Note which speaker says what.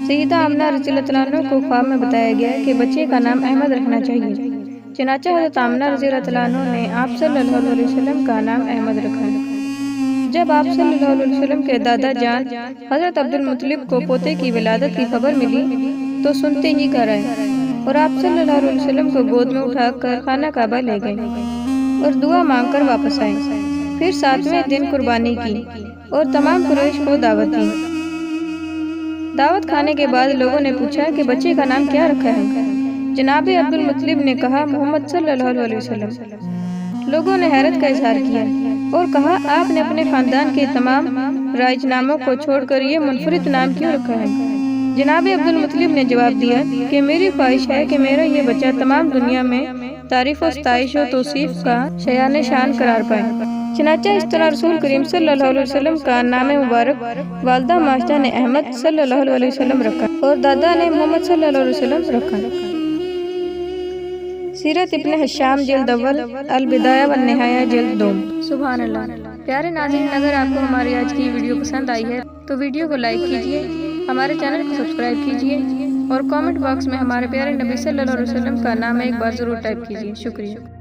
Speaker 1: سیدہ آمنہ رضی اللہ عنہ کو خواب میں بتایا گیا کہ بچے کا نام احمد رکھنا چاہیے۔ چنانچہ حضرت آمنہ رضی اللہ عنہ نے آپ صلی اللہ علیہ وسلم کا نام احمد رکھا۔ جب آپ صلی اللہ علیہ وسلم کے دادا جان حضرت عبدالمطلب کو پوتے کی ولادت کی خبر ملی تو سنتے ہی گھر آئے اور آپ صلی اللہ علیہ وسلم کو گود میں اٹھا کر خانہ کعبہ لے گئے اور دعا مانگ کر واپس آئے۔ پھر 7ویں دن قربانی کی اور تمام قریش کو دعوت دی۔ دعوت کھانے کے بعد لوگوں نے پوچھا کہ بچے کا نام کیا رکھا ہے؟ جناب عبدالمطلب نے کہا محمد صلی اللہ علیہ وسلم۔ لوگوں نے حیرت کا اظہار کیا اور کہا آپ نے اپنے خاندان کے تمام رائج ناموں کو چھوڑ کر یہ منفرد نام کیوں رکھا ہے؟ جناب عبدالمطلب نے جواب دیا کہ میری خواہش ہے کہ میرا یہ بچہ تمام دنیا میں تعریف و ستائش و توصیف کا شایان شان قرار پائے۔ چنانچہ اس طرح رسول کریم صلی اللہ علیہ وسلم کا نام مبارک والدہ ماجدہ نے احمد صلی اللہ علیہ وسلم رکھا اور دادا نے محمد صلی اللہ علیہ وسلم رکھا۔ سیرت ابن ہشام جلد اول، البدایہ والنہایہ جلد دوم۔ سبحان اللہ۔ پیارے ناظرین، اگر آپ کو ہماری آج کی ویڈیو پسند آئی ہے تو ویڈیو کو لائک کیجیے، ہمارے چینل کو سبسکرائب کیجیے اور کامنٹ باکس میں ہمارے پیارے نبی صلی اللہ علیہ وسلم کا نام ایک بار ضرور ٹائپ کیجیے۔ شکریہ۔